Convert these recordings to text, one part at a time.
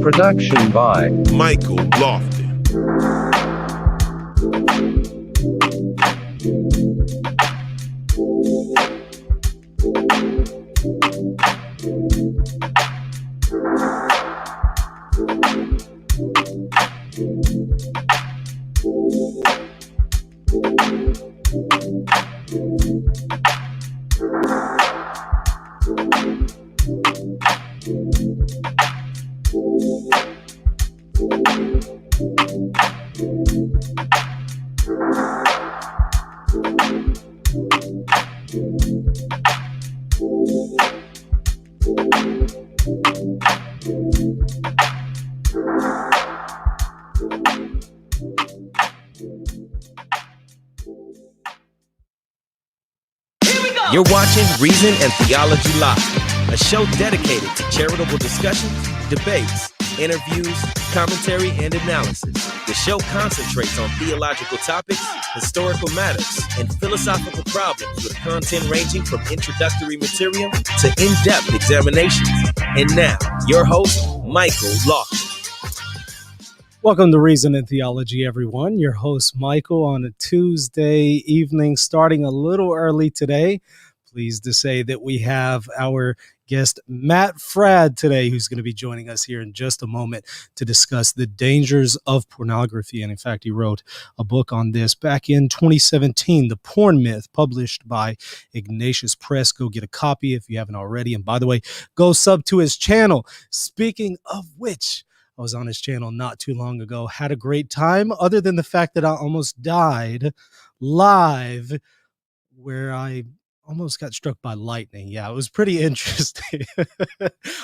Production by Michael Lofton. You're watching Reason and Theology Live, a show dedicated to charitable discussions, debates, interviews, commentary, and analysis. The show concentrates on theological topics, historical matters, and philosophical problems with content ranging from introductory material to in-depth examinations. And now, your host, Michael Lofton. Welcome to Reason and Theology, everyone. Your host, Michael, on a Tuesday evening, starting a little early today. Pleased to say that we have our guest, Matt Fradd, today, who's going to be joining us here in just a moment to discuss the dangers of pornography. And in fact, he wrote a book on this back in 2017, The Porn Myth, published by Ignatius Press. Go get a copy if you haven't already. And by the way, go sub to his channel. Speaking of which, I was on his channel not too long ago, had a great time, other than the fact that I almost died live, where I almost got struck by lightning. Yeah, it was pretty interesting.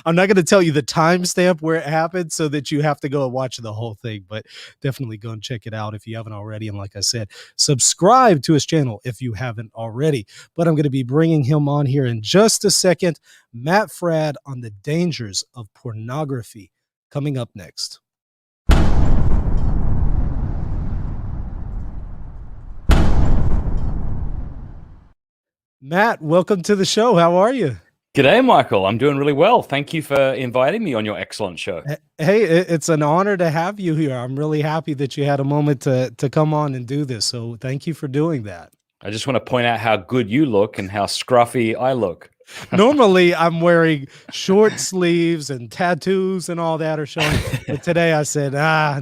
I'm not going to tell you the timestamp where it happened so that you have to go and watch the whole thing, but definitely go and check it out if you haven't already. And like I said, subscribe to his channel if you haven't already. But I'm going to be bringing him on here in just a second. Matt Fradd on the dangers of pornography, coming up next. Matt, welcome to the show. How are you? G'day, Michael. I'm doing really well. Thank you for inviting me on your excellent show. Hey, it's an honor to have you here. I'm really happy that you had a moment to come on and do this. So thank you for doing that. I just want to point out how good you look and how scruffy I look. Normally, I'm wearing short sleeves and tattoos and all that are showing. But today I said,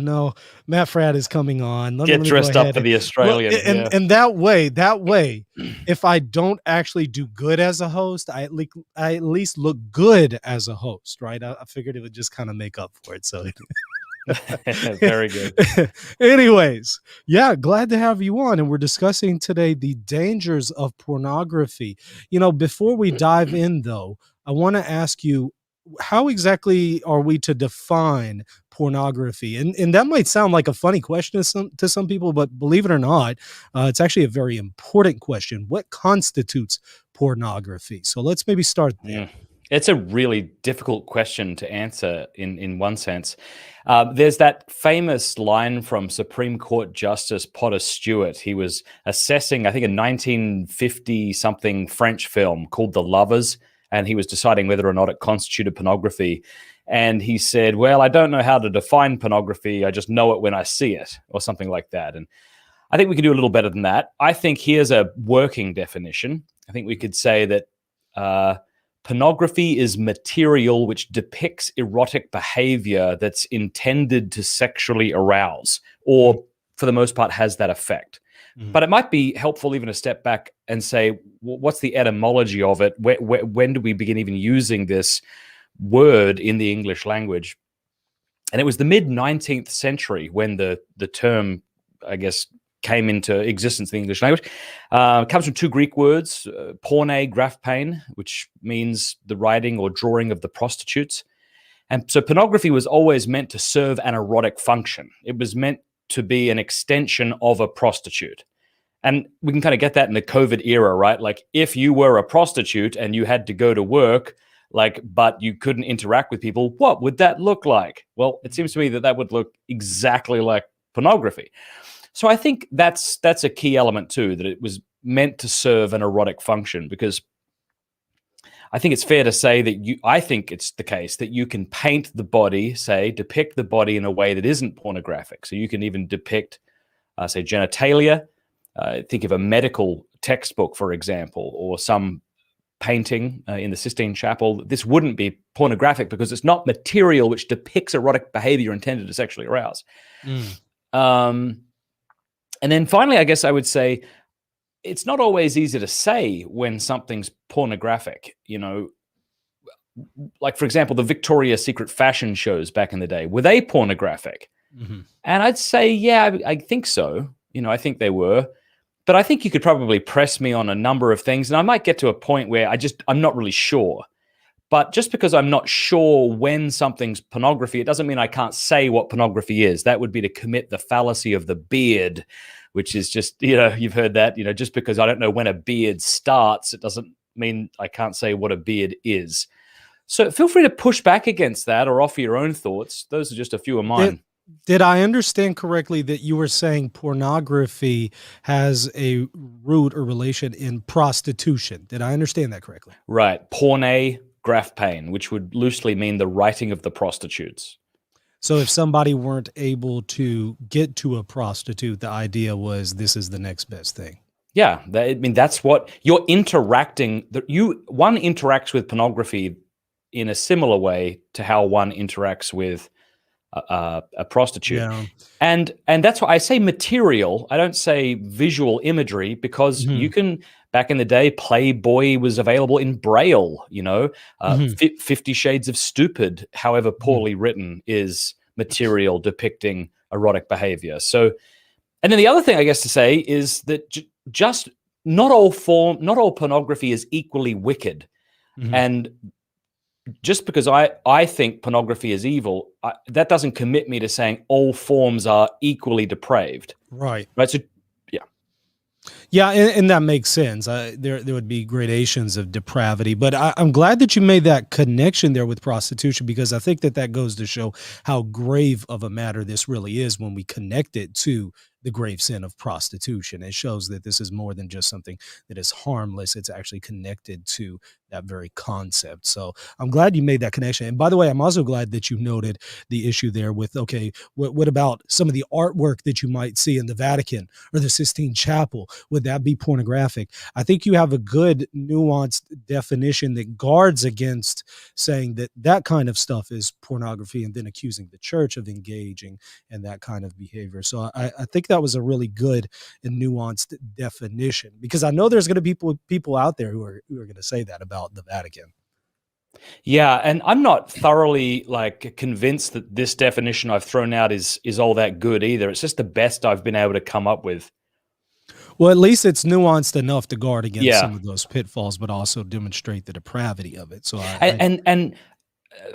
no, Matt Fradd is coming on. Get dressed up for the Australian. Well, and that way, if I don't actually do good as a host, I at least look good as a host, right? I figured it would just kind of make up for it. So very good. Anyways, yeah, glad to have you on. And we're discussing today the dangers of pornography. You know, before we dive in, though, I want to ask you, how exactly are we to define pornography? And that might sound like a funny question to some people, but believe it or not, it's actually a very important question. What constitutes pornography? So let's maybe start there. Yeah. It's a really difficult question to answer in one sense. There's that famous line from Supreme Court Justice Potter Stewart. He was assessing, I think, a 1950-something French film called The Lovers, and he was deciding whether or not it constituted pornography. And he said, well, I don't know how to define pornography. I just know it when I see it, or something like that. And I think we can do a little better than that. I think here's a working definition. I think we could say that pornography is material which depicts erotic behavior that's intended to sexually arouse, or for the most part has that effect. But it might be helpful even to step back and say, what's the etymology of it? When do we begin even using this word in the English language? And it was the mid-19th century when the term, I guess, came into existence in the English language. It comes from two Greek words, porne, graphein, which means the writing or drawing of the prostitutes. And so pornography was always meant to serve an erotic function. It was meant to be an extension of a prostitute. And we can kind of get that in the COVID era, right? Like if you were a prostitute and you had to go to work, but you couldn't interact with people, what would that look like? Well, it seems to me that would look exactly like pornography. So I think that's a key element too, that it was meant to serve an erotic function, because I think it's fair to say that I think it's the case that you can paint the body, depict the body in a way that isn't pornographic. So you can even depict, say, genitalia. Think of a medical textbook, for example, or some painting in the Sistine Chapel. This wouldn't be pornographic because it's not material which depicts erotic behavior intended to sexually arouse. And then finally, I guess I would say it's not always easy to say when something's pornographic. Like, for example, the Victoria's Secret fashion shows back in the day, were they pornographic? And I'd say, yeah, I think so. I think they were. But I think you could probably press me on a number of things, and I might get to a point where I'm not really sure. But just because I'm not sure when something's pornography, it doesn't mean I can't say what pornography is. That would be to commit the fallacy of the beard, which is just, you've heard that, just because I don't know when a beard starts, it doesn't mean I can't say what a beard is. So feel free to push back against that or offer your own thoughts. Those are just a few of mine. Did I understand correctly that you were saying pornography has a root or relation in prostitution? Did I understand that correctly? Right. Porne graph pain, which would loosely mean the writing of the prostitutes. So if somebody weren't able to get to a prostitute, the idea was this is the next best thing. Yeah. That's what you're interacting. One interacts with pornography in a similar way to how one interacts with a prostitute. Yeah. And that's why I say material. I don't say visual imagery, because you can, back in the day, Playboy was available in Braille, 50 Shades of Stupid, however poorly written, is material depicting erotic behavior. So, and then the other thing I guess to say is that just not all pornography is equally wicked. And just because I think pornography is evil, that doesn't commit me to saying all forms are equally depraved. Right. So, yeah. Yeah, and that makes sense. There would be gradations of depravity, but I'm glad that you made that connection there with prostitution, because I think that goes to show how grave of a matter this really is when we connect it to the grave sin of prostitution. It shows that this is more than just something that is harmless. It's actually connected to that very concept. So I'm glad you made that connection. And by the way, I'm also glad that you noted the issue there with, okay, what about some of the artwork that you might see in the Vatican or the Sistine Chapel? Would that be pornographic? I think you have a good nuanced definition that guards against saying that kind of stuff is pornography and then accusing the church of engaging in that kind of behavior. So I think that was a really good and nuanced definition, because I know there's going to be people out there who are going to say that about the Vatican. Yeah, and I'm not thoroughly convinced that this definition I've thrown out is all that good either. It's just the best I've been able to come up with. Well, at least it's nuanced enough to guard against some of those pitfalls, but also demonstrate the depravity of it. So and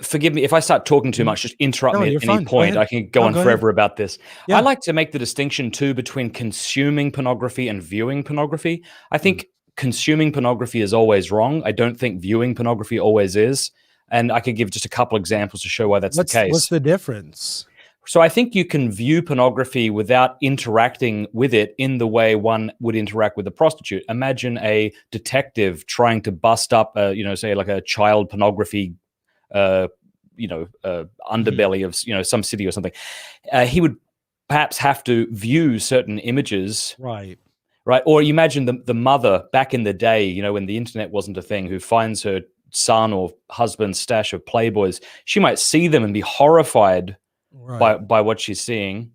forgive me if I start talking too much. Just interrupt me at any point. I can go on forever about this. Yeah. I like to make the distinction too between consuming pornography and viewing pornography. I think consuming pornography is always wrong. I don't think viewing pornography always is. And I could give just a couple examples to show why that's the case. What's the difference? So I think you can view pornography without interacting with it in the way one would interact with a prostitute. Imagine a detective trying to bust up, say like a child pornography, underbelly of, some city or something. He would perhaps have to view certain images. Right. Or you imagine the mother back in the day, when the internet wasn't a thing, who finds her son or husband's stash of Playboys. She might see them and be horrified by what she's seeing.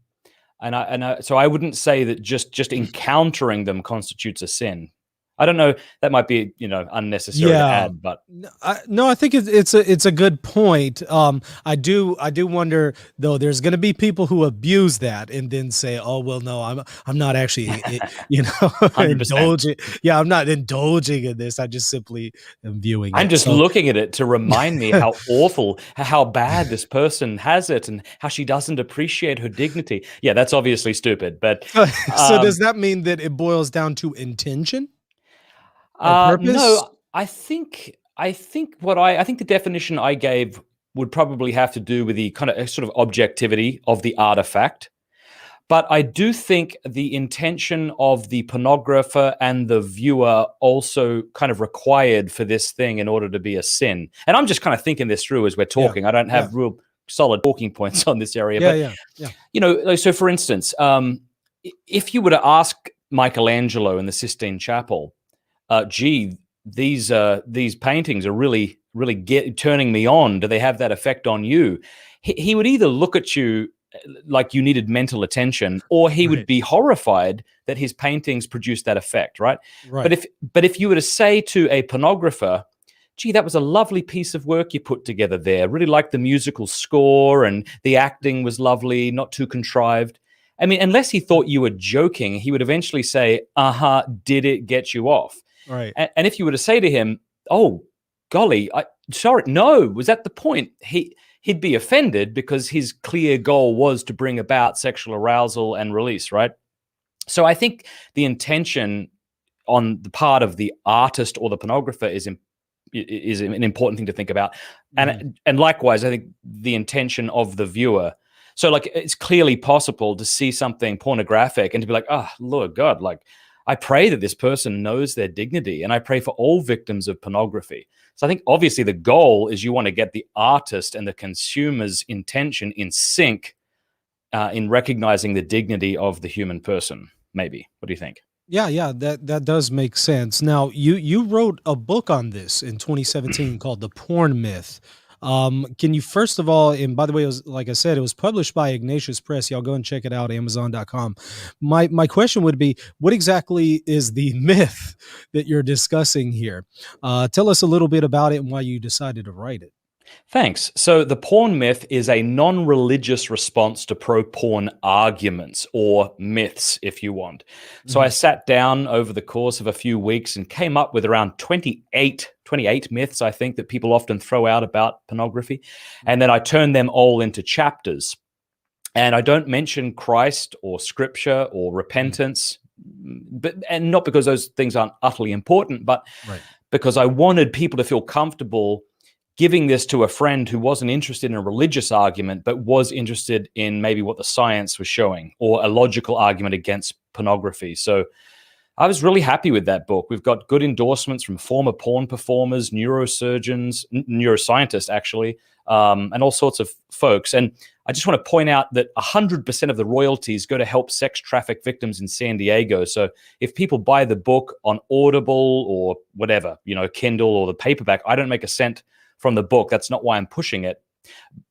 So I wouldn't say that just encountering them constitutes a sin. I don't know. That might be, unnecessary to add, but no, I think it's a good point. I do wonder though. There's going to be people who abuse that and then say, "Oh, well, no, I'm not actually, indulging. Yeah, I'm not indulging in this. I just simply am viewing. I'm just looking at it to remind me how awful, how bad this person has it, and how she doesn't appreciate her dignity. Yeah, that's obviously stupid. But so does that mean that it boils down to intention? No, I think the definition I gave would probably have to do with the kind of sort of objectivity of the artifact. But I do think the intention of the pornographer and the viewer also kind of required for this thing in order to be a sin. And I'm just kind of thinking this through as we're talking. I don't have real solid talking points on this area. So for instance, if you were to ask Michelangelo in the Sistine Chapel, gee, these paintings are really turning me on. Do they have that effect on you? He would either look at you like you needed mental attention, or he would be horrified that his paintings produced that effect, right? But if you were to say to a pornographer, gee, that was a lovely piece of work you put together there, really liked the musical score and the acting was lovely, not too contrived. I mean, unless he thought you were joking, he would eventually say, did it get you off? Right. And if you were to say to him, oh, golly, sorry, no, was that the point? He'd be offended because his clear goal was to bring about sexual arousal and release, right? So I think the intention on the part of the artist or the pornographer is an important thing to think about. And likewise, I think the intention of the viewer. So like, it's clearly possible to see something pornographic and to be like, oh, Lord God, like, I pray that this person knows their dignity, and I pray for all victims of pornography. So I think obviously the goal is you want to get the artist and the consumer's intention in sync in recognizing the dignity of the human person, maybe. What do you think? Yeah, that does make sense. Now, you wrote a book on this in 2017 called The Porn Myth. Can you first of all, and by the way, it was, like I said, it was published by Ignatius Press. Y'all go and check it out, Amazon.com. My question would be, what exactly is the myth that you're discussing here? Tell us a little bit about it and why you decided to write it. Thanks. So the porn myth is a non-religious response to pro-porn arguments, or myths, if you want. So I sat down over the course of a few weeks and came up with around 28 myths, I think, that people often throw out about pornography. And then I turned them all into chapters. And I don't mention Christ or scripture or repentance, and not because those things aren't utterly important, but because I wanted people to feel comfortable giving this to a friend who wasn't interested in a religious argument, but was interested in maybe what the science was showing, or a logical argument against pornography. So I was really happy with that book. We've got good endorsements from former porn performers, neurosurgeons, neuroscientists actually, and all sorts of folks. And I just want to point out that 100% of the royalties go to help sex traffic victims in San Diego. So if people buy the book on Audible or whatever, Kindle or the paperback, I don't make a cent from the book. That's not why I'm pushing it.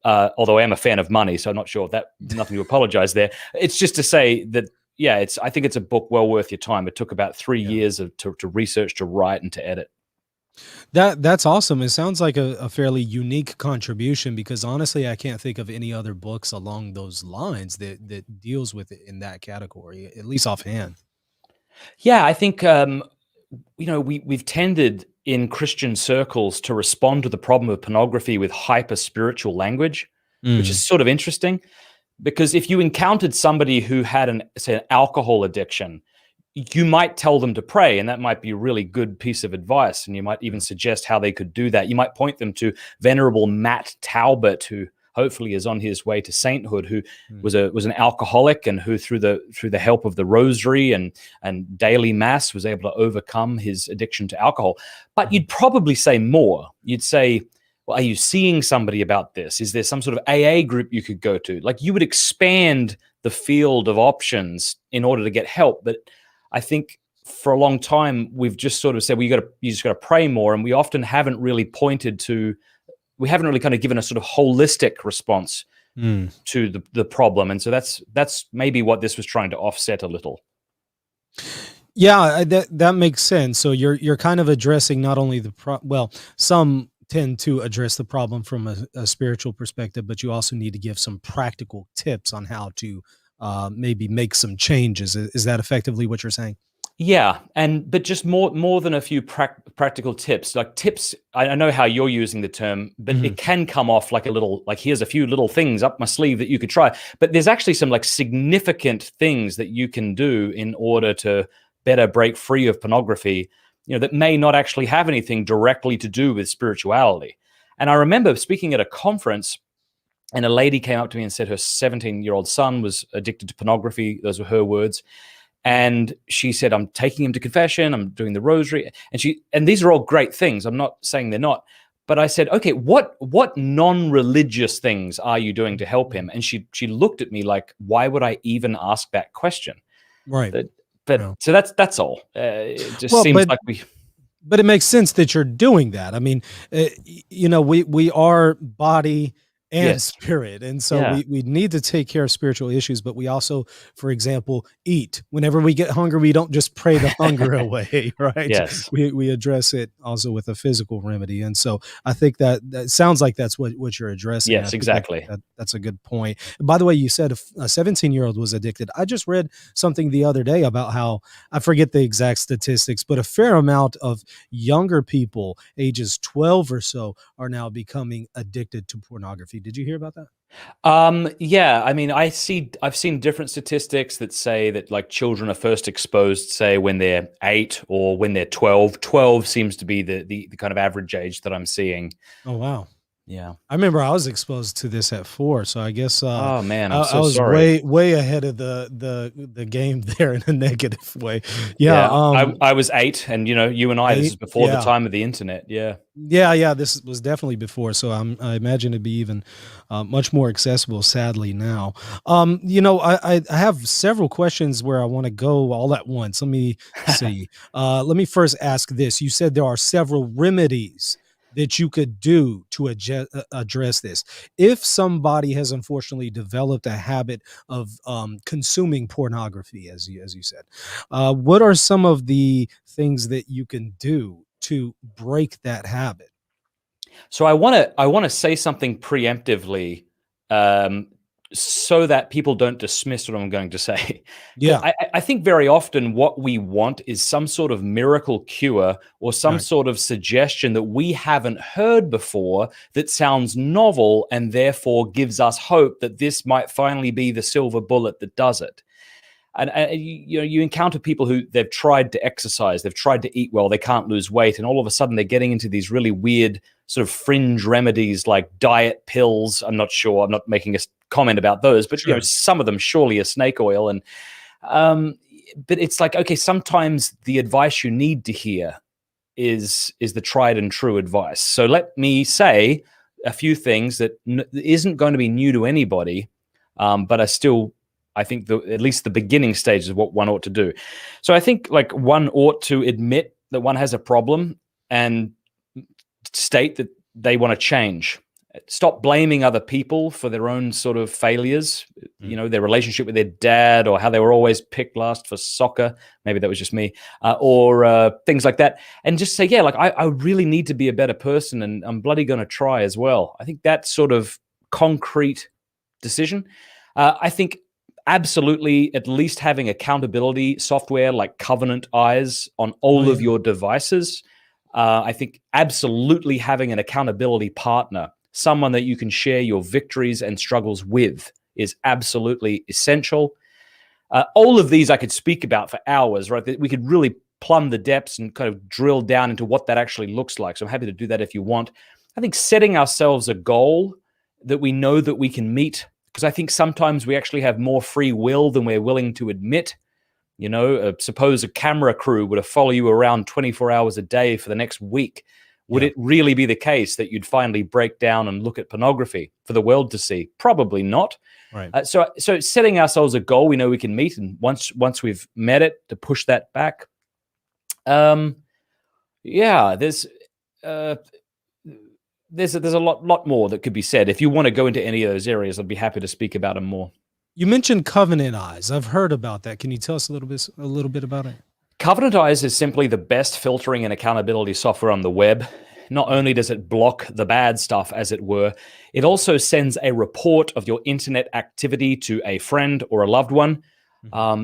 Although I am a fan of money, so I'm not sure that nothing to apologize there. It's just to say that, I think it's a book well worth your time. It took about 3 years to research, to write, and to edit. That's awesome. It sounds like a fairly unique contribution, because honestly, I can't think of any other books along those lines that deals with it in that category, at least offhand. Yeah, I think we've tended in Christian circles to respond to the problem of pornography with hyper spiritual language, which is sort of interesting, because if you encountered somebody who had an alcohol addiction, you might tell them to pray, and that might be a really good piece of advice. And you might even suggest how they could do that. You might point them to Venerable Matt Talbot, who hopefully is on his way to sainthood, who was an alcoholic, and who through the help of the rosary and daily mass was able to overcome his addiction to alcohol. But you'd probably say more. You'd say, well, are you seeing somebody about this? Is there some sort of AA group you could go to? Like, you would expand the field of options in order to get help. But I think for a long time we've just sort of said, you just got to pray more, and we often haven't really we haven't really kind of given a sort of holistic response to the problem. And so that's maybe what this was trying to offset a little. Yeah, that makes sense. So you're kind of addressing not only some tend to address the problem from a spiritual perspective, but you also need to give some practical tips on how to maybe make some changes. Is that effectively what you're saying? Yeah, but just more than a few practical tips. Like tips, I know how you're using the term, but it can come off like here's a few little things up my sleeve that you could try. But there's actually some like significant things that you can do in order to better break free of pornography, that may not actually have anything directly to do with spirituality. And I remember speaking at a conference And a lady came up to me and said her 17-year-old son was addicted to pornography. Those were her words. And she said, I'm taking him to confession. I'm doing the rosary. And these are all great things. I'm not saying they're not. But I said, okay, what non-religious things are you doing to help him? And she looked at me like, why would I even ask that question? Right. But Yeah. so that's all. It just seems like we. But it makes sense that you're doing that. I mean, we are body and spirit. And so we need to take care of spiritual issues, but we also, for example, eat. Whenever we get hungry, we don't just pray the hunger away, right? Yes. We address it also with a physical remedy. And so I think that sounds like that's what you're addressing. Yes, exactly. That's a good point. By the way, you said a 17-year-old was addicted. I just read something the other day about how, I forget the exact statistics, but a fair amount of younger people, ages 12 or so, are now becoming addicted to pornography. Did you hear about that? Yeah. I mean, I've seen different statistics that say that like children are first exposed, say when they're 8 or when they're 12. 12 seems to be the kind of average age that I'm seeing. Oh, wow. Yeah. I remember I was exposed to this at 4, so I guess oh man, I'm I so was sorry. way ahead of the game there in a negative way. Yeah. I was 8, and you and I, this is before the time of the internet. Yeah. This was definitely before, so I imagine it'd be even much more accessible. Sadly, now, I have several questions where I want to go all at once. Let me see. Let me first ask this. You said there are several remedies that you could do to address this. If somebody has unfortunately developed a habit of consuming pornography, as you said, what are some of the things that you can do to break that habit? So I want to say something preemptively, so that people don't dismiss what I'm going to say. Yeah. I think very often what we want is some sort of miracle cure or some sort of suggestion that we haven't heard before that sounds novel and therefore gives us hope that this might finally be the silver bullet that does it. And you encounter people who they've tried to exercise, they've tried to eat well, they can't lose weight, and all of a sudden they're getting into these really weird sort of fringe remedies like diet pills. I'm not sure. I'm not making a comment about those, but some of them surely are snake oil. And but it's like, okay, sometimes the advice you need to hear is the tried and true advice. So let me say a few things that isn't going to be new to anybody, but are still, I think, at least the beginning stages of what one ought to do. So I think like one ought to admit that one has a problem and state that they want to change. Stop blaming other people for their own sort of failures, their relationship with their dad or how they were always picked last for soccer. Maybe that was just me, or things like that. And just say, I really need to be a better person and I'm bloody going to try as well. I think that sort of concrete decision. I think absolutely at least having accountability software like Covenant Eyes on all of your devices. I think absolutely having an accountability partner, someone that you can share your victories and struggles with, is absolutely essential. All of these I could speak about for hours, right? We could really plumb the depths and kind of drill down into what that actually looks like. So I'm happy to do that if you want. I think setting ourselves a goal that we know that we can meet, because I think sometimes we actually have more free will than we're willing to admit. Suppose a camera crew were to follow you around 24 hours a day for the next week. Would it really be the case that you'd finally break down and look at pornography for the world to see? Probably not. Right. So setting ourselves a goal we know we can meet, and once we've met it, to push that back. There's a lot more that could be said. If you want to go into any of those areas, I'd be happy to speak about them more. You mentioned Covenant Eyes. I've heard about that. Can you tell us a little bit about it? Covenant Eyes is simply the best filtering and accountability software on the web. Not only does it block the bad stuff, as it were, it also sends a report of your internet activity to a friend or a loved one,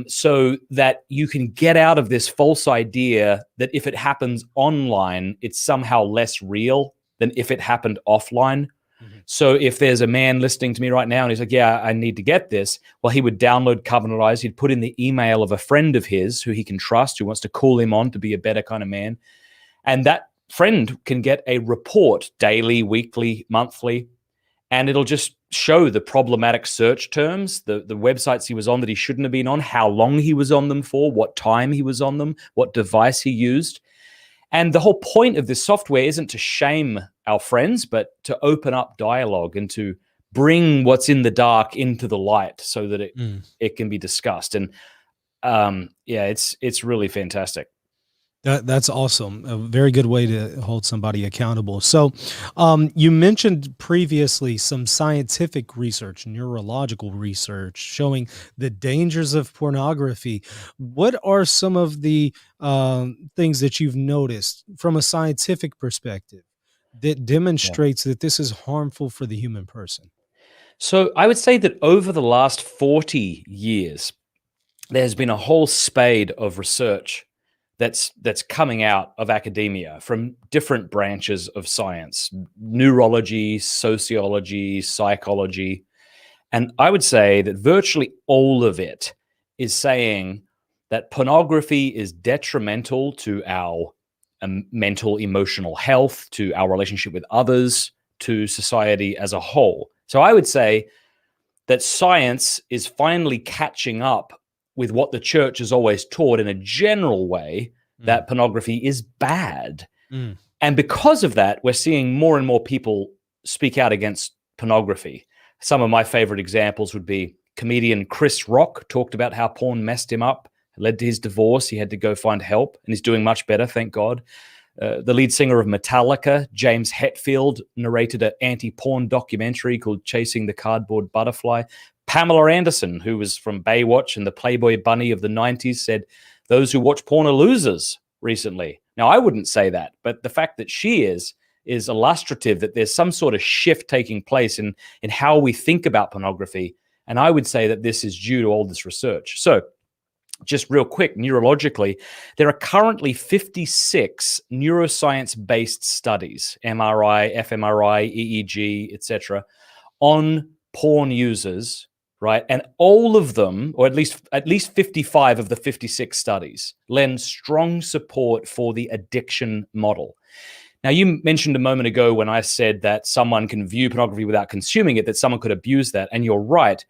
so that you can get out of this false idea that if it happens online, it's somehow less real than if it happened offline. So if there's a man listening to me right now and he's like, yeah, I need to get this. Well, he would download Covenant Eyes. He'd put in the email of a friend of his who he can trust, who wants to cool him on to be a better kind of man. And that friend can get a report daily, weekly, monthly. and it'll just show the problematic search terms, the websites he was on that he shouldn't have been on, how long he was on them for, what time he was on them, what device he used. And the whole point of this software isn't to shame our friends, but to open up dialogue and to bring what's in the dark into the light so that it can be discussed. And it's really fantastic. That's awesome. A very good way to hold somebody accountable. So you mentioned previously some scientific research, neurological research showing the dangers of pornography. What are some of the things that you've noticed from a scientific perspective that demonstrates that this is harmful for the human person? So I would say that over the last 40 years, there's been a whole spade of research that's coming out of academia from different branches of science: neurology, sociology, psychology. And I would say that virtually all of it is saying that pornography is detrimental to our mental, emotional health, to our relationship with others, to society as a whole. So I would say that science is finally catching up with what the church has always taught in a general way, that pornography is bad. And because of that, we're seeing more and more people speak out against pornography. Some of my favorite examples would be comedian Chris Rock talked about how porn messed him up, led to his divorce. He had to go find help, and he's doing much better, thank God. The lead singer of Metallica, James Hetfield, narrated an anti-porn documentary called Chasing the Cardboard Butterfly. Pamela Anderson, who was from Baywatch and the Playboy Bunny of the 90s, said, "Those who watch porn are losers," recently. Now, I wouldn't say that, but the fact that she is illustrative that there's some sort of shift taking place in how we think about pornography. And I would say that this is due to all this research. So just real quick, neurologically, there are currently 56 neuroscience-based studies, MRI, fMRI, EEG, etc., on porn users, right? And all of them, or at least 55 of the 56 studies, lend strong support for the addiction model. Now, you mentioned a moment ago when I said that someone can view pornography without consuming it, that someone could abuse that, and you're right.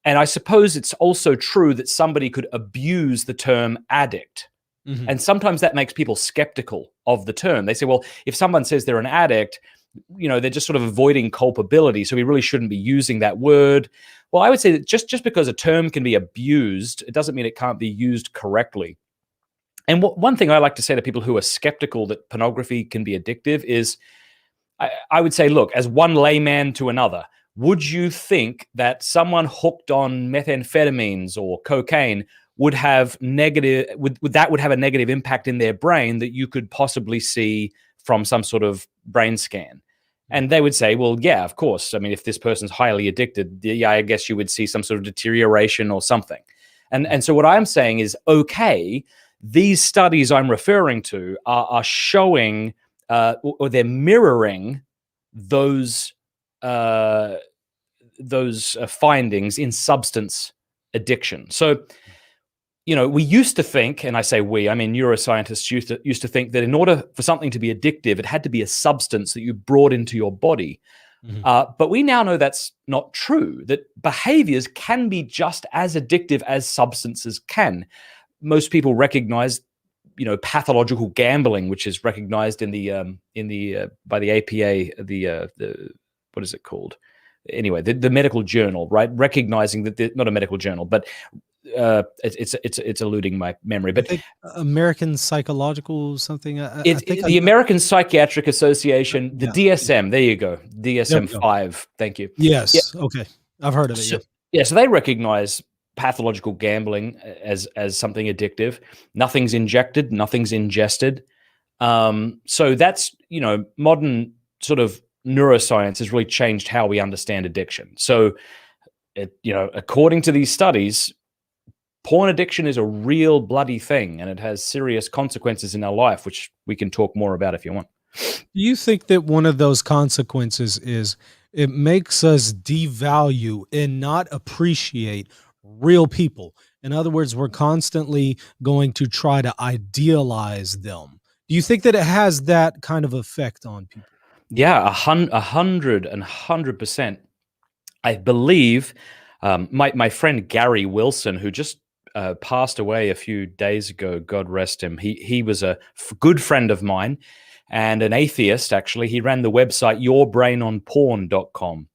And I suppose it's also true that somebody could abuse the term addict. And sometimes that makes people skeptical of the term. They say, well, if someone says they're an addict, they're just sort of avoiding culpability, so we really shouldn't be using that word. Well, I would say that just because a term can be abused, it doesn't mean it can't be used correctly. And one thing I like to say to people who are skeptical that pornography can be addictive is, I would say, look, as one layman to another, would you think that someone hooked on methamphetamines or cocaine would have a negative impact in their brain that you could possibly see from some sort of brain scan? And they would say, well, yeah, of course. I mean, if this person's highly addicted, yeah, I guess you would see some sort of deterioration or something. And so what I'm saying is, okay, these studies I'm referring to are showing or they're mirroring those findings in substance addiction. So, we used to think, and I say we, I mean neuroscientists used to think that in order for something to be addictive, it had to be a substance that you brought into your body. But we now know that's not true, that behaviors can be just as addictive as substances can. Most people recognize, pathological gambling, which is recognized in the by the APA, the what is it called? Anyway, the medical journal, right? Recognizing that not a medical journal, but it's eluding my memory. But American Psychological something. I think the American Psychiatric Association, the DSM. There you go, DSM-5. Thank you. Yes. Yeah. Okay, I've heard of it. So they recognize pathological gambling as something addictive. Nothing's injected, nothing's ingested. So that's modern sort of neuroscience has really changed how we understand addiction. So, according to these studies, porn addiction is a real bloody thing, and it has serious consequences in our life, which we can talk more about if you want. Do you think that one of those consequences is it makes us devalue and not appreciate real people? In other words, we're constantly going to try to idealize them. Do you think that it has that kind of effect on people? Yeah, 100%. I believe my friend Gary Wilson, who just passed away a few days ago, God rest him. He was a good friend of mine and an atheist, actually. He ran the website yourbrainonporn.com.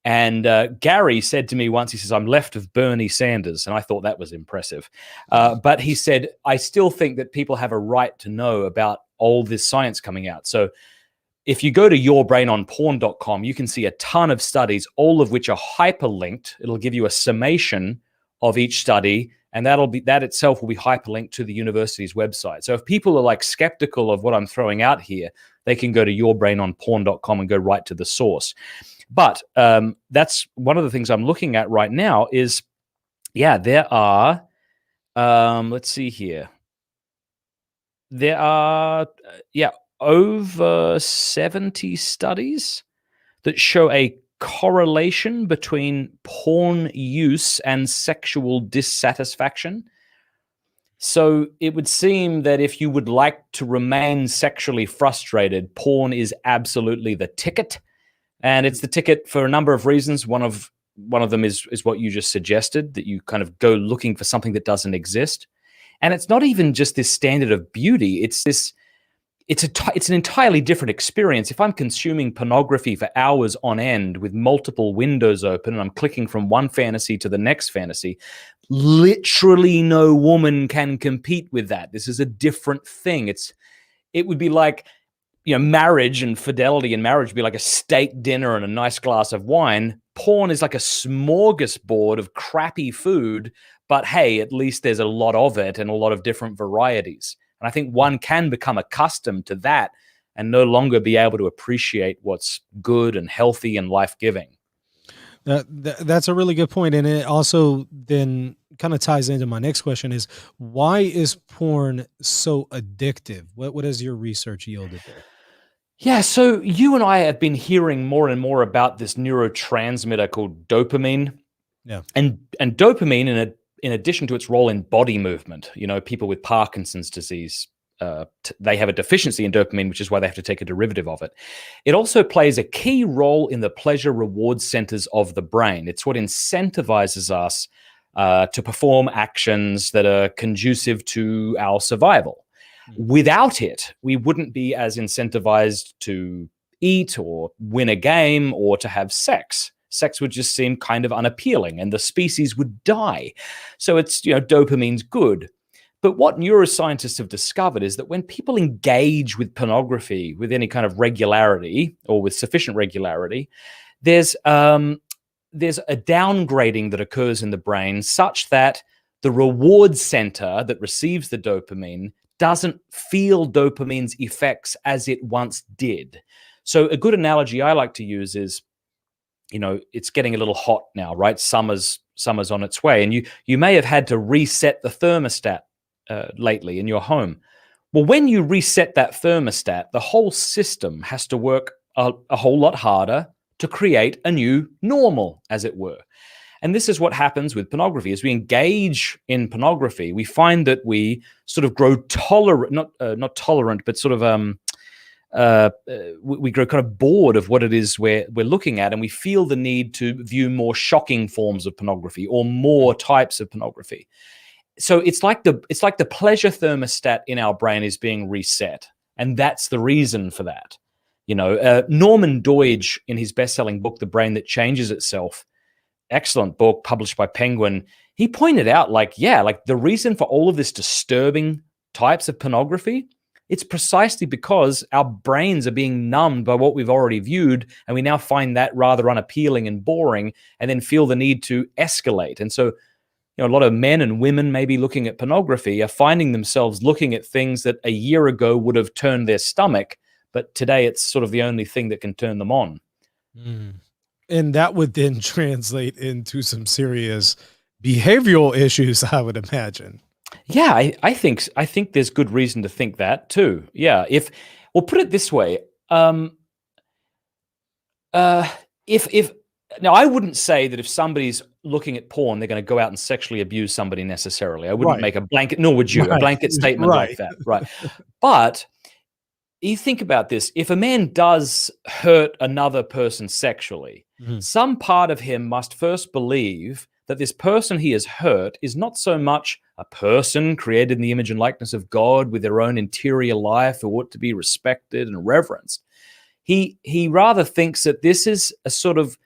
And Gary said to me once, he says, I'm left of Bernie Sanders. And I thought that was impressive. But he said, I still think that people have a right to know about all this science coming out. So if you go to yourbrainonporn.com, you can see a ton of studies, all of which are hyperlinked. It'll give you a summation of each study, and that itself will be hyperlinked to the university's website. So if people are like skeptical of what I'm throwing out here, they can go to yourbrainonporn.com and go right to the source. But that's one of the things I'm looking at right now is, there are, let's see here. There are, over 70 studies that show a correlation between porn use and sexual dissatisfaction. So it would seem that if you would like to remain sexually frustrated, porn is absolutely the ticket. And it's the ticket for a number of reasons. One of them is what you just suggested, that you kind of go looking for something that doesn't exist. And it's not even just this standard of beauty. It's an entirely different experience. If I'm consuming pornography for hours on end with multiple windows open and I'm clicking from one fantasy to the next fantasy, literally no woman can compete with that. This is a different thing. It would be like, marriage and fidelity in marriage would be like a steak dinner and a nice glass of wine. Porn is like a smorgasbord of crappy food, but hey, at least there's a lot of it and a lot of different varieties. And I think one can become accustomed to that and no longer be able to appreciate what's good and healthy and life-giving. That's a really good point. And it also then kind of ties into my next question is, why is porn so addictive? What has your research yielded there? Yeah, so you and I have been hearing more and more about this neurotransmitter called dopamine. Yeah. And dopamine, in addition to its role in body movement, people with Parkinson's disease, they have a deficiency in dopamine, which is why they have to take a derivative of it. It also plays a key role in the pleasure reward centers of the brain. It's what incentivizes us to perform actions that are conducive to our survival. Without it, we wouldn't be as incentivized to eat or win a game or to have sex. Sex would just seem kind of unappealing and the species would die. So it's, dopamine's good. But what neuroscientists have discovered is that when people engage with pornography with any kind of regularity or with sufficient regularity, there's a downgrading that occurs in the brain such that the reward center that receives the dopamine doesn't feel dopamine's effects as it once did. So a good analogy I like to use is, it's getting a little hot now, right? Summer's on its way, and you may have had to reset the thermostat lately in your home. Well, when you reset that thermostat, the whole system has to work a whole lot harder to create a new normal, as it were. And this is what happens with pornography. As we engage in pornography, we find that we sort of grow tolerant, not tolerant, but sort of we grow kind of bored of what it is we're looking at, and we feel the need to view more shocking forms of pornography or more types of pornography. So it's like the pleasure thermostat in our brain is being reset, and that's the reason for that. Norman Doidge, in his best-selling book, The Brain That Changes Itself, excellent book published by Penguin, he pointed out the reason for all of this disturbing types of pornography, it's precisely because our brains are being numbed by what we've already viewed, and we now find that rather unappealing and boring, and then feel the need to escalate. And so, a lot of men and women maybe looking at pornography are finding themselves looking at things that a year ago would have turned their stomach, but today it's sort of the only thing that can turn them on. And that would then translate into some serious behavioral issues, I would imagine. Yeah, I think there's good reason to think that too. Yeah, we'll put it this way, if now I wouldn't say that if somebody's looking at porn, they're going to go out and sexually abuse somebody necessarily. I wouldn't make a blanket, nor would you, a blanket statement like that, right? But you think about this. If a man does hurt another person sexually, some part of him must first believe that this person he has hurt is not so much a person created in the image and likeness of God with their own interior life who ought to be respected and reverenced. He rather thinks that this is a sort of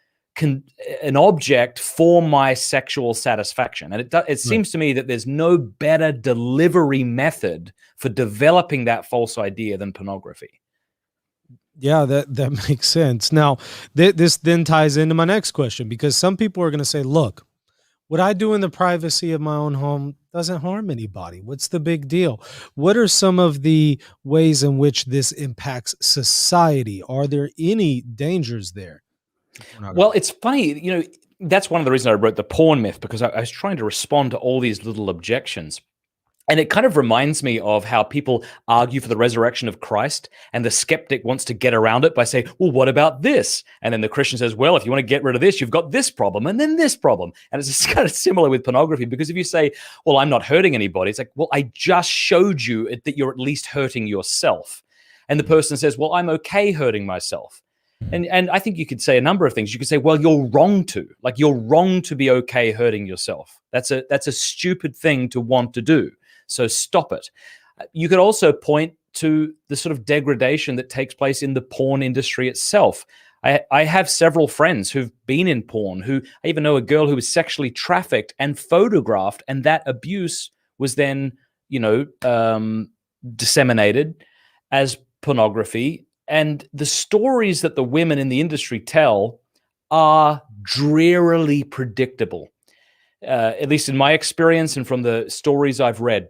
an object for my sexual satisfaction. And it seems to me that there's no better delivery method for developing that false idea than pornography. Yeah, that makes sense. Now, this then ties into my next question, because some people are going to say, look, what I do in the privacy of my own home doesn't harm anybody. What's the big deal? What are some of the ways in which this impacts society? Are there any dangers there? Well, it's funny, that's one of the reasons I wrote The Porn Myth, because I was trying to respond to all these little objections. And it kind of reminds me of how people argue for the resurrection of Christ, and the skeptic wants to get around it by saying, well, what about this? And then the Christian says, well, if you want to get rid of this, you've got this problem and then this problem. And it's just kind of similar with pornography, because if you say, well, I'm not hurting anybody, it's like, well, I just showed you that you're at least hurting yourself. And the person says, well, I'm okay hurting myself. And I think you could say a number of things. You could say, well, you're wrong to be okay hurting yourself. That's a stupid thing to want to do. So stop it. You could also point to the sort of degradation that takes place in the porn industry itself. I have several friends who've been in porn, I even know a girl who was sexually trafficked and photographed, and that abuse was then, disseminated as pornography. And the stories that the women in the industry tell are drearily predictable. At least in my experience and from the stories I've read,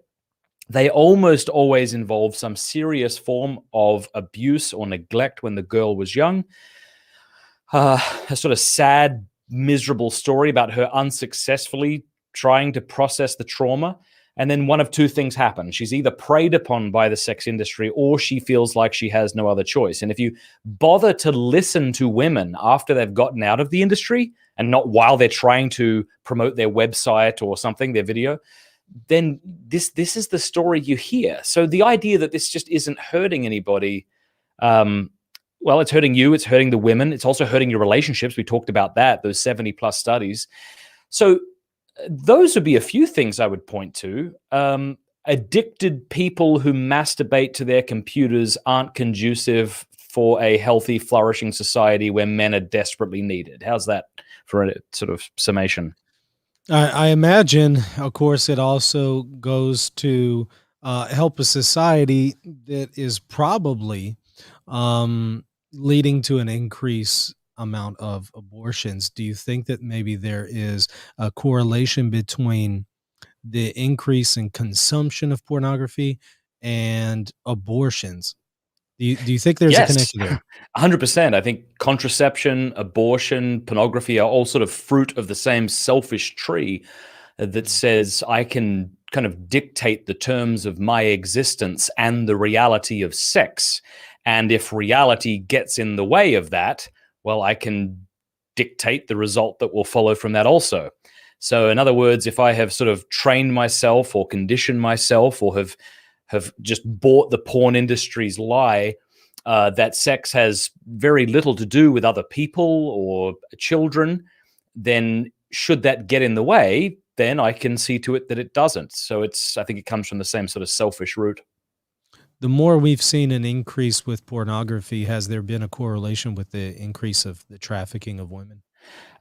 they almost always involve some serious form of abuse or neglect when the girl was young. A sort of sad, miserable story about her unsuccessfully trying to process the trauma. And then one of two things happen. She's either preyed upon by the sex industry, or she feels like she has no other choice. And if you bother to listen to women after they've gotten out of the industry, and not while they're trying to promote their website or something, their video, then this is the story you hear. So the idea that this just isn't hurting anybody, well, it's hurting you, it's hurting the women, it's also hurting your relationships. We talked about that, those 70 plus studies. So those would be a few things I would point to. Addicted people who masturbate to their computers aren't conducive for a healthy, flourishing society where men are desperately needed. How's that for a sort of summation? I imagine, of course, it also goes to help a society that is probably leading to an increase amount of abortions. Do you think that maybe there is a correlation between the increase in consumption of pornography and abortions? Do you think there's a connection there? 100%. I think contraception, abortion, pornography are all sort of fruit of the same selfish tree that says I can kind of dictate the terms of my existence and the reality of sex. And if reality gets in the way of that, well, I can dictate the result that will follow from that also. So in other words, if I have sort of trained myself or conditioned myself or have just bought the porn industry's lie that sex has very little to do with other people or children, then should that get in the way, then I can see to it that it doesn't. So I think it comes from the same sort of selfish root. The more we've seen an increase with pornography, has there been a correlation with the increase of the trafficking of women?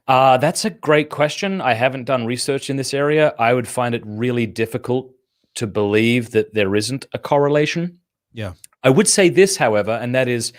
That's a great question. I haven't done research in this area. I would find it really difficult to believe that there isn't a correlation. Yeah. I would say this, however, and that is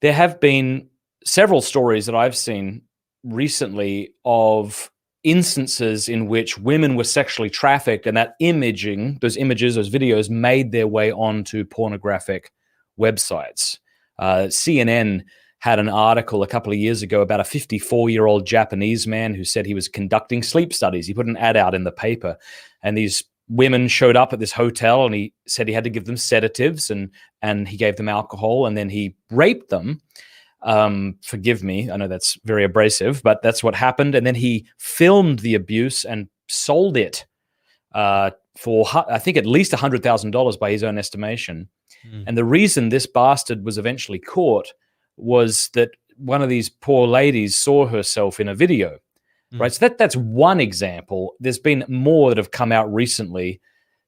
there have been several stories that I've seen recently of instances in which women were sexually trafficked, and that imaging, those images, those videos made their way onto pornographic websites. CNN had an article a couple of years ago about a 54-year-old Japanese man who said he was conducting sleep studies. He put an ad out in the paper, and these women showed up at this hotel, and he said he had to give them sedatives, and he gave them alcohol, and then he raped them. Forgive me, I know that's very abrasive, but that's what happened. And then he filmed the abuse and sold it for, I think, at least $100,000 by his own estimation. Mm. And the reason this bastard was eventually caught was that one of these poor ladies saw herself in a video, right? So that's one example. There's been more that have come out recently.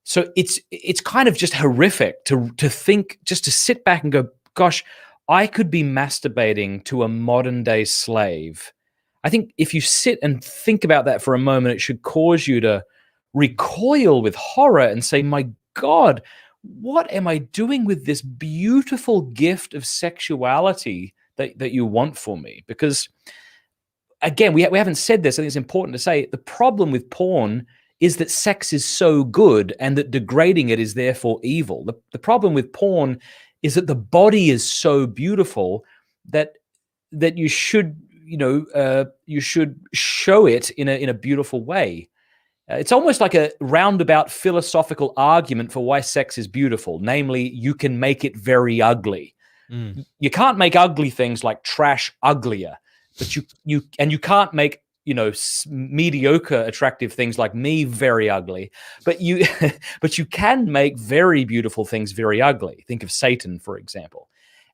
So it's kind of just horrific to think, just to sit back and go, gosh, I could be masturbating to a modern day slave. I think if you sit and think about that for a moment, it should cause you to recoil with horror and say, my God, what am I doing with this beautiful gift of sexuality that you want for me? Because again, we haven't said this. I think it's important to say the problem with porn is that sex is so good and that degrading it is therefore evil. The problem with porn is that the body is so beautiful that you should you should show it in a beautiful way. It's almost like a roundabout philosophical argument for why sex is beautiful. Namely, you can make it very ugly. You can't make ugly things like trash uglier, but you can't make mediocre attractive things like me very ugly, but you can make very beautiful things very ugly. Think of Satan, for example.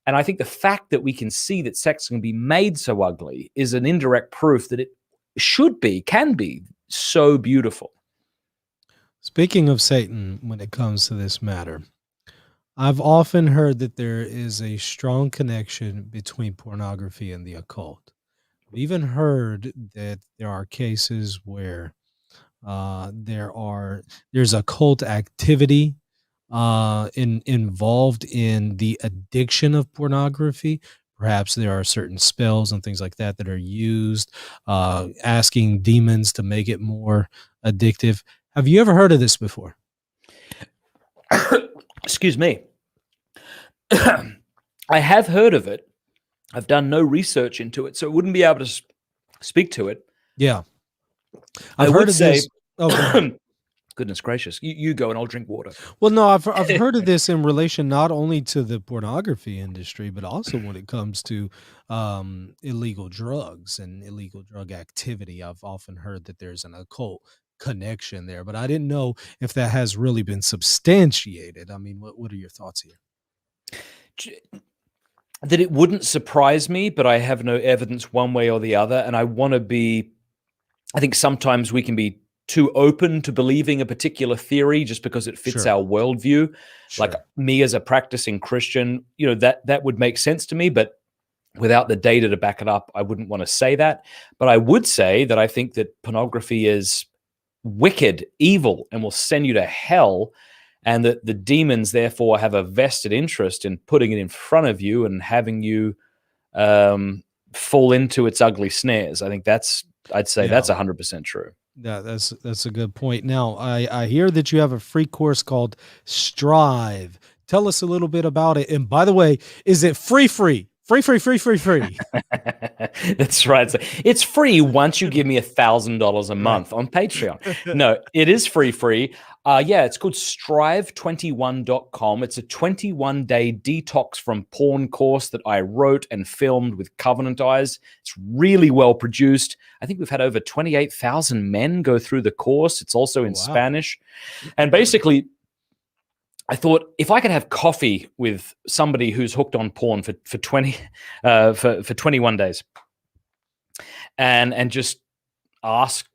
And I think the fact that we can see that sex can be made so ugly is an indirect proof that it can be so beautiful. Speaking of Satan, when it comes to this matter, I've often heard that there is a strong connection between pornography and the occult. I've even heard that there are cases where there's occult activity involved in the addiction of pornography. Perhaps there are certain spells and things like that that are used, asking demons to make it more addictive. Have you ever heard of this before? Excuse me. I have heard of it. I've done no research into it, so I wouldn't be able to speak to it. Yeah. I've heard of this. Goodness gracious. You go and I'll drink water. Well, no, I've heard of this in relation not only to the pornography industry, but also when it comes to illegal drugs and illegal drug activity. I've often heard that there's an occult connection there, but I didn't know if that has really been substantiated. I mean, what are your thoughts here? That it wouldn't surprise me, but I have no evidence one way or the other. And I think sometimes we can be too open to believing a particular theory just because it fits our worldview. Sure. Like me as a practicing Christian, that would make sense to me, but without the data to back it up, I wouldn't want to say that. But I would say that I think that pornography is wicked, evil, and will send you to hell, and that the demons therefore have a vested interest in putting it in front of you and having you fall into its ugly snares. I think that's 100% true. Yeah, that's a good point. Now, I hear that you have a free course called Strive. Tell us a little bit about it. And by the way, is it free? Free. That's right. It's free once you give me $1,000 a month on Patreon. No, it is free. It's called strive21.com. It's a 21-day detox from porn course that I wrote and filmed with Covenant Eyes. It's really well produced. I think we've had over 28,000 men go through the course. It's also in Spanish. And basically, I thought if I could have coffee with somebody who's hooked on porn for 21 days and just ask,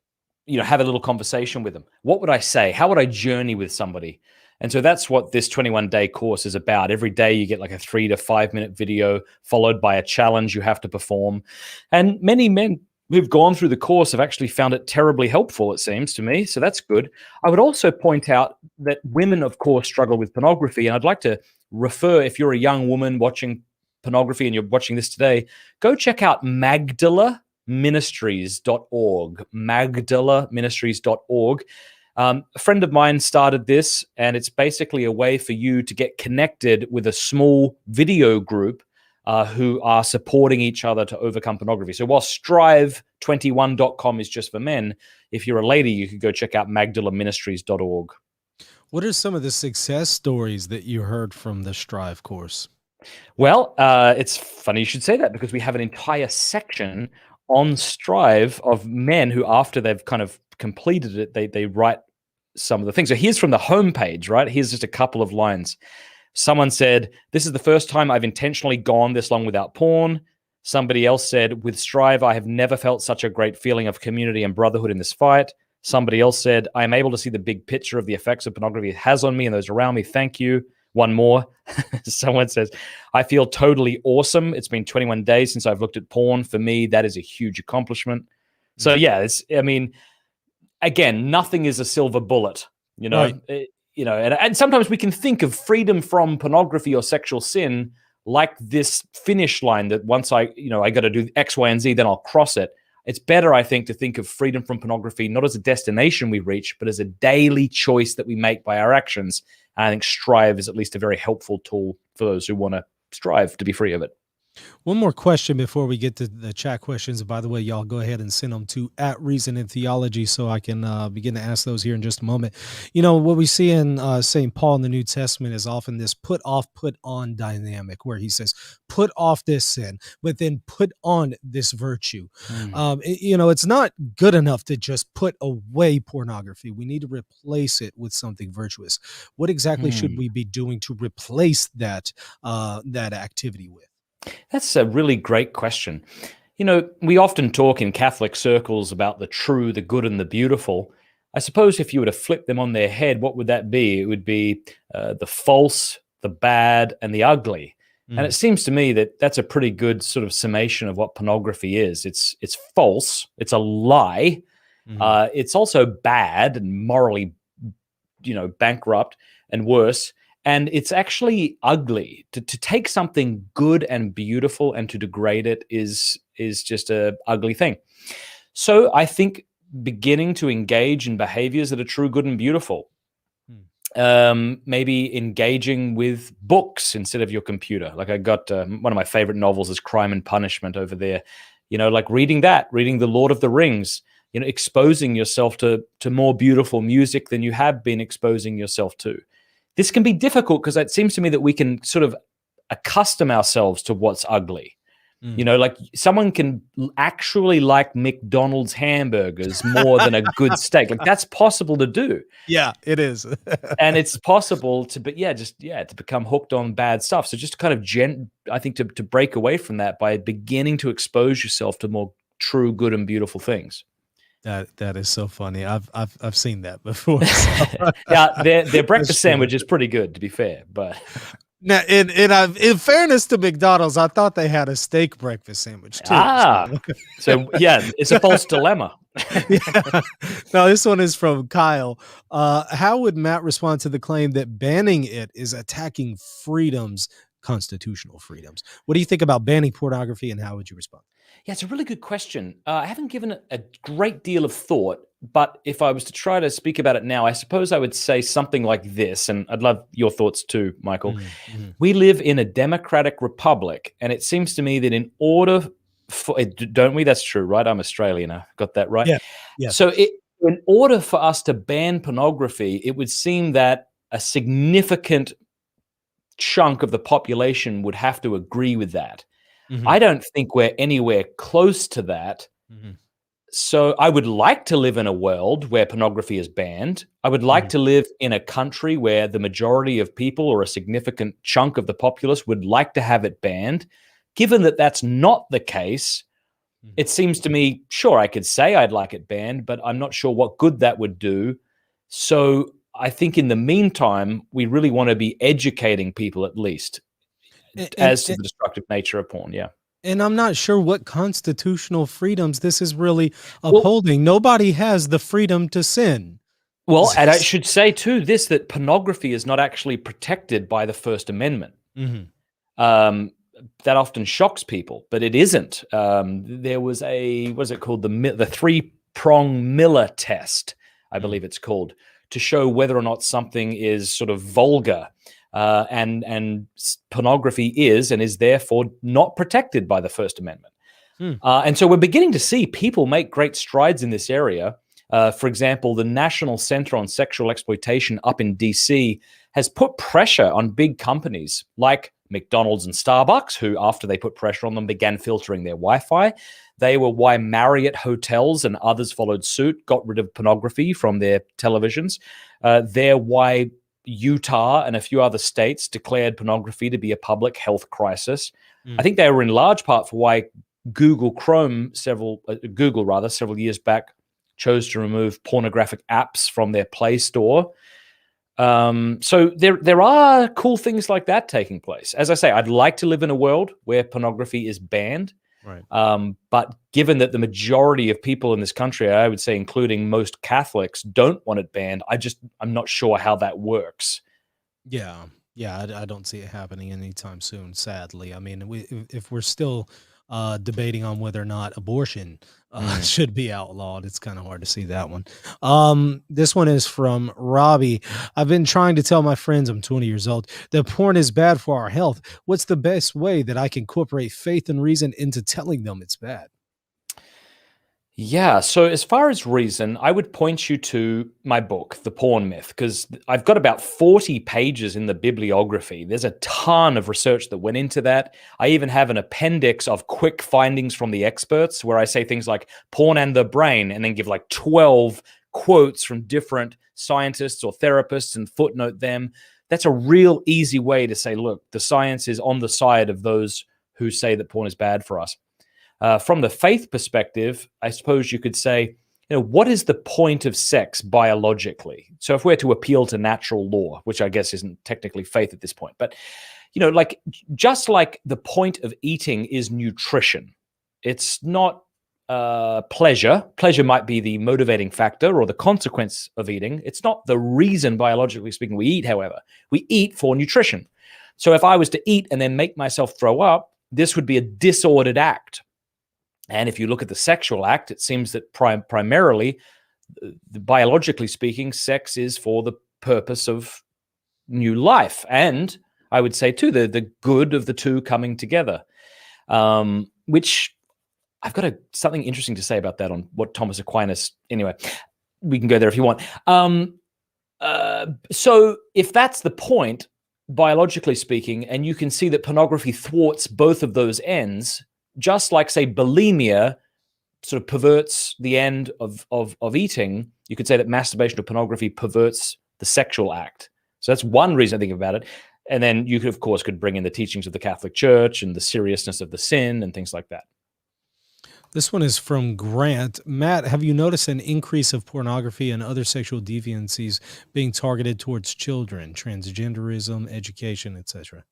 have a little conversation with them, what would I say? How would I journey with somebody? And so that's what this 21-day course is about. Every day you get like a 3 to 5 minute video followed by a challenge you have to perform. And many men who've gone through the course have actually found it terribly helpful, it seems to me. So that's good. I would also point out that women, of course, struggle with pornography. And I'd like to refer, if you're a young woman watching pornography and you're watching this today, go check out magdalaministries.org. magdalaministries.org. A friend of mine started this, and it's basically a way for you to get connected with a small video group who are supporting each other to overcome pornography. So while strive21.com is just for men, if you're a lady, you could go check out magdalaministries.org. What are some of the success stories that you heard from the Strive course? Well, it's funny you should say that, because we have an entire section on Strive of men who, after they've kind of completed it, they write some of the things. So here's from the homepage, right? Here's just a couple of lines. Someone said, this is the first time I've intentionally gone this long without porn. Somebody else said, with Strive, I have never felt such a great feeling of community and brotherhood in this fight. Somebody else said, I am able to see the big picture of the effects of pornography it has on me and those around me. Thank you. One more. Someone says, I feel totally awesome. It's been 21 days since I've looked at porn. For me, that is a huge accomplishment. So yeah, again, nothing is a silver bullet, Right. And sometimes we can think of freedom from pornography or sexual sin like this finish line that once I got to do X, Y, and Z, then I'll cross it. It's better, I think, to think of freedom from pornography not as a destination we reach, but as a daily choice that we make by our actions. And I think Strive is at least a very helpful tool for those who want to strive to be free of it. One more question before we get to the chat questions. By the way, y'all go ahead and send them to @ReasonandTheology so I can begin to ask those here in just a moment. What we see in St. Paul in the New Testament is often this put off, put on dynamic where he says, put off this sin, but then put on this virtue. It's not good enough to just put away pornography. We need to replace it with something virtuous. What exactly should we be doing to replace that activity with? That's a really great question. We often talk in Catholic circles about the true, the good, and the beautiful. I suppose if you were to flip them on their head, what would that be? It would be the false, the bad, and the ugly. And it seems to me that that's a pretty good sort of summation of what pornography is. It's false. It's a lie. It's also bad and morally, bankrupt and worse. And it's actually ugly. To take something good and beautiful and to degrade it is just a ugly thing. So I think beginning to engage in behaviors that are true, good, and beautiful. Maybe engaging with books instead of your computer. Like I got one of my favorite novels is Crime and Punishment over there. Like reading The Lord of the Rings. Exposing yourself to more beautiful music than you have been exposing yourself to. This can be difficult because it seems to me that we can sort of accustom ourselves to what's ugly. Like someone can actually like McDonald's hamburgers more than a good steak. Like that's possible to do. Yeah, it is. And it's possible to become hooked on bad stuff. So just kind of I think to break away from that by beginning to expose yourself to more true, good, and beautiful things. That is so funny. I've seen that before. So. Yeah, their breakfast sandwich is pretty good, to be fair. But now, in fairness to McDonald's, I thought they had a steak breakfast sandwich too. So yeah, it's a false dilemma. Yeah. Now this one is from Kyle. How would Matt respond to the claim that banning it is attacking constitutional freedoms? What do you think about banning pornography, and how would you respond? Yeah, it's a really good question. I haven't given it a great deal of thought, but if I was to try to speak about it now, I suppose I would say something like this, and I'd love your thoughts too, Michael. We live in a democratic republic, and it seems to me that in order for it, don't we? That's true, right? I'm Australian. I got that right. Yeah. So in order for us to ban pornography, it would seem that a significant chunk of the population would have to agree with that. I don't think we're anywhere close to that. So I would like to live in a world where pornography is banned. I would like to live in a country where the majority of people or a significant chunk of the populace would like to have it banned. Given that that's not the case, it seems to me, sure, I could say I'd like it banned, but I'm not sure what good that would do. So I think in the meantime, we really want to be educating people at least as to the destructive nature of porn. Yeah. And I'm not sure what constitutional freedoms this is really upholding. Nobody has the freedom to sin. Well, and I should say too that pornography is not actually protected by the First Amendment. That often shocks people, but it isn't. There was what's it called? The 3-prong Miller test, I believe it's called, to show whether or not something is sort of vulgar. And pornography is and is therefore not protected by the First Amendment. And so we're beginning to see people make great strides in this area. For example, the National Center on Sexual Exploitation up in DC has put pressure on big companies like McDonald's and Starbucks, who, after they put pressure on them, began filtering their Wi-Fi. They were why Marriott hotels and others followed suit, got rid of pornography from their televisions. They're why Utah and a few other states declared pornography to be a public health crisis. Mm. I think they were in large part for why Google several years back chose to remove pornographic apps from their Play Store. So there are cool things like that taking place. As I say, I'd like to live in a world where pornography is banned. Right. But given that the majority of people in this country, I would say, including most Catholics, don't want it banned, I'm not sure how that works. Yeah. I don't see it happening anytime soon, sadly. I mean, if we're still debating on whether or not abortion should be outlawed, it's kind of hard to see that one. This one is from Robbie. I've been trying to tell my friends, I'm 20 years old, that porn is bad for our health. What's the best way that I can incorporate faith and reason into telling them it's bad? Yeah, so as far as reason, I would point you to my book, The Porn Myth, because I've got about 40 pages in the bibliography. There's a ton of research that went into that. I even have an appendix of quick findings from the experts where I say things like porn and the brain, and then give like 12 quotes from different scientists or therapists and footnote them. That's a real easy way to say, look, the science is on the side of those who say that porn is bad for us. From the faith perspective, I suppose you could say, what is the point of sex biologically? So if we're to appeal to natural law, which I guess isn't technically faith at this point, but, just like the point of eating is nutrition, it's not pleasure. Pleasure might be the motivating factor or the consequence of eating. It's not the reason, biologically speaking, we eat, however. We eat for nutrition. So if I was to eat and then make myself throw up, this would be a disordered act. And if you look at the sexual act, it seems that primarily, biologically speaking, sex is for the purpose of new life. And I would say, too, the good of the two coming together, which I've got something interesting to say about that on what Thomas Aquinas. Anyway, we can go there if you want. So if that's the point, biologically speaking, and you can see that pornography thwarts both of those ends, just like, say, bulimia sort of perverts the end of eating, you could say that masturbation or pornography perverts the sexual act. So that's one reason I think about it. And then you could, of course, bring in the teachings of the Catholic Church and the seriousness of the sin and things like that. This one is from Grant. Matt, have you noticed an increase of pornography and other sexual deviancies being targeted towards children, transgenderism, education, etc.?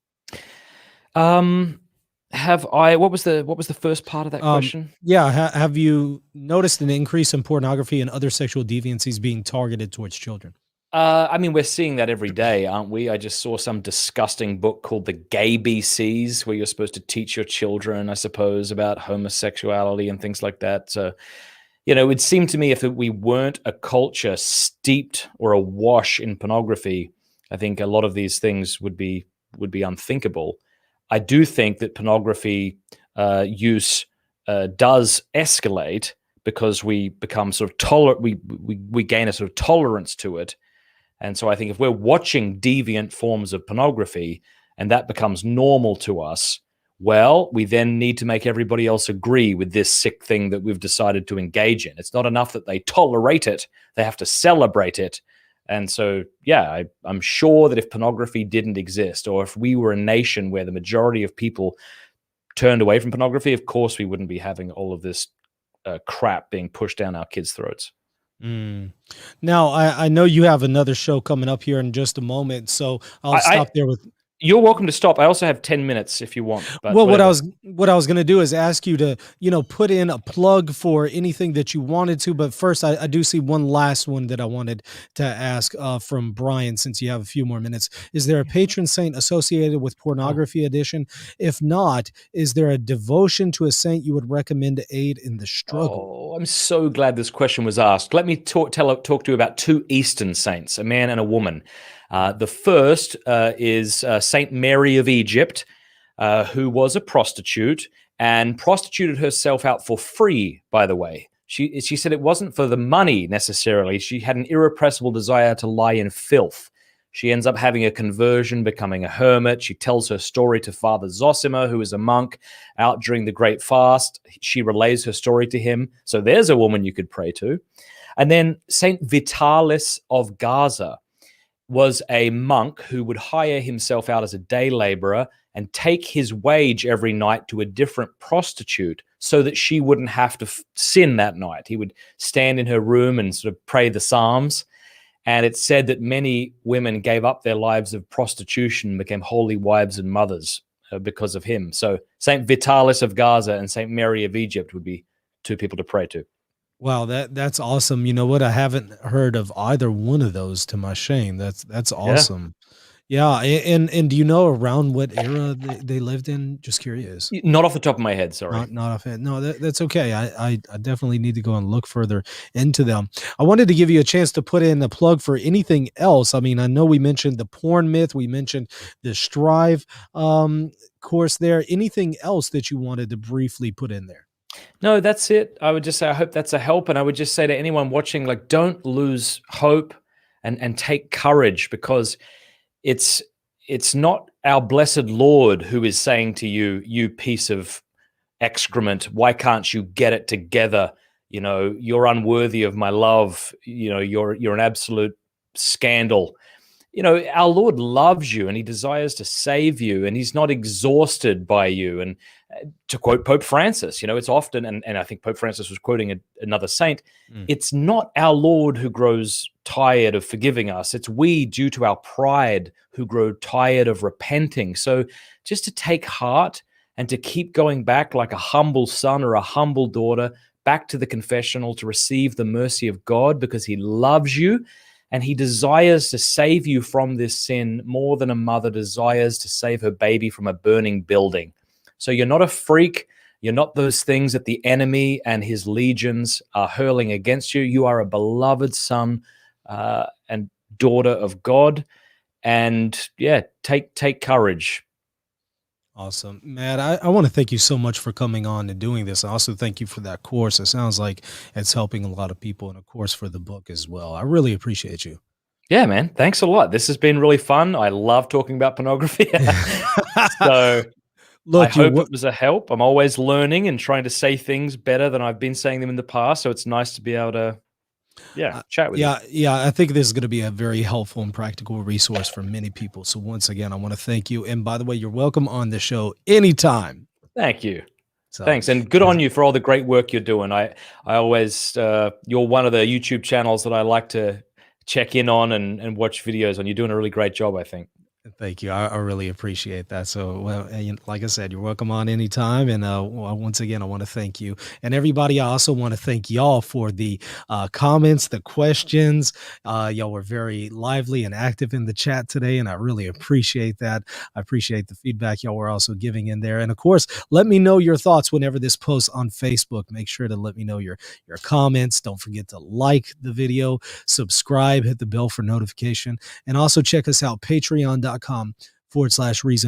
Have I? What was the first part of that question? Yeah, have you noticed an increase in pornography and other sexual deviancies being targeted towards children? I mean, we're seeing that every day, aren't we? I just saw some disgusting book called The Gay BCs, where you're supposed to teach your children, I suppose, about homosexuality and things like that. So, it would seem to me if we weren't a culture steeped or awash in pornography, I think a lot of these things would be unthinkable. I do think that pornography use does escalate because we become sort of we gain a sort of tolerance to it. And so I think if we're watching deviant forms of pornography and that becomes normal to us, well, we then need to make everybody else agree with this sick thing that we've decided to engage in. It's not enough that they tolerate it. They have to celebrate it. And so, yeah, I'm sure that if pornography didn't exist, or if we were a nation where the majority of people turned away from pornography, of course we wouldn't be having all of this crap being pushed down our kids' throats. Now, I know you have another show coming up here in just a moment, so I'll stop there with... You're welcome to stop. I also have 10 minutes if you want. But well, what I was going to do is ask you to, put in a plug for anything that you wanted to. But first, I do see one last one that I wanted to ask from Brian, since you have a few more minutes. Is there a patron saint associated with Pornography Edition? If not, is there a devotion to a saint you would recommend to aid in the struggle? Oh, I'm so glad this question was asked. Let me talk to you about two Eastern saints, a man and a woman. The first is Saint Mary of Egypt, who was a prostitute and prostituted herself out for free, by the way. She said it wasn't for the money necessarily. She had an irrepressible desire to lie in filth. She ends up having a conversion, becoming a hermit. She tells her story to Father Zosima, who is a monk out during the Great Fast. She relays her story to him. So there's a woman you could pray to. And then Saint Vitalis of Gaza. was a monk who would hire himself out as a day laborer and take his wage every night to a different prostitute so that she wouldn't have to sin that night. He would stand in her room and sort of pray the Psalms. And it's said that many women gave up their lives of prostitution and became holy wives and mothers because of him. So St. Vitalis of Gaza and St. Mary of Egypt would be two people to pray to. Wow, that's awesome. You know what? I haven't heard of either one of those, to my shame. That's awesome. Yeah, and do you know around what era they lived in? Just curious. Not off the top of my head, sorry. Not offhand. No, that's okay. I definitely need to go and look further into them. I wanted to give you a chance to put in a plug for anything else. I mean, I know we mentioned the porn myth. We mentioned the Strive course there. Anything else that you wanted to briefly put in there? No, that's it. I would just say I hope that's a help. And I would just say to anyone watching, like, don't lose hope and take courage, because it's not our blessed Lord who is saying to you, you piece of excrement, why can't you get it together? You know, you're unworthy of my love. You know, you're an absolute scandal. You know, our Lord loves you and he desires to save you, and he's not exhausted by you. And to quote Pope Francis, you know, it's often, and I think Pope Francis was quoting another saint, it's not our Lord who grows tired of forgiving us. It's we, due to our pride, who grow tired of repenting. So just to take heart and to keep going back like a humble son or a humble daughter back to the confessional to receive the mercy of God, because he loves you. And he desires to save you from this sin more than a mother desires to save her baby from a burning building. So you're not a freak. You're not those things that the enemy and his legions are hurling against you. You are a beloved son and daughter of God. And yeah, take courage. Awesome. Matt, I want to thank you so much for coming on and doing this. I also thank you for that course. It sounds like it's helping a lot of people, and of course for the book as well. I really appreciate you. Yeah, man. Thanks a lot. This has been really fun. I love talking about pornography. So look, I hope it was a help. I'm always learning and trying to say things better than I've been saying them in the past. So it's nice to be able to chat with you. Yeah. I think this is going to be a very helpful and practical resource for many people. So once again, I want to thank you. And by the way, you're welcome on the show anytime. Thank you. So, thanks. And good on you for all the great work you're doing. I always, you're one of the YouTube channels that I like to check in on and watch videos on. You're doing a really great job, I think. Thank you. I really appreciate that. So, well, like I said, you're welcome on anytime. And once again, I want to thank you. And everybody, I also want to thank y'all for the comments, the questions. Y'all were very lively and active in the chat today, and I really appreciate that. I appreciate the feedback y'all were also giving in there. And of course, let me know your thoughts whenever this posts on Facebook. Make sure to let me know your comments. Don't forget to like the video, subscribe, hit the bell for notification, and also check us out, patreon.com/Reason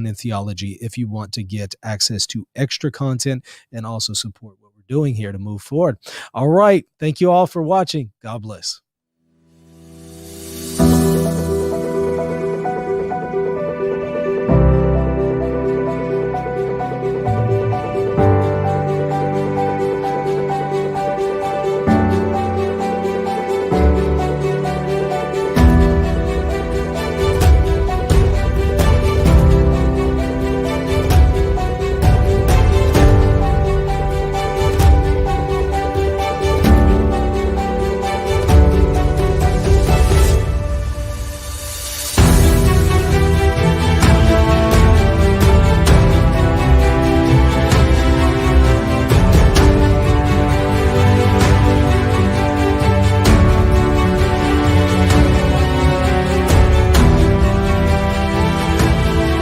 in Theology, if you want to get access to extra content and also support what we're doing here to move forward. All right. Thank you all for watching. God bless.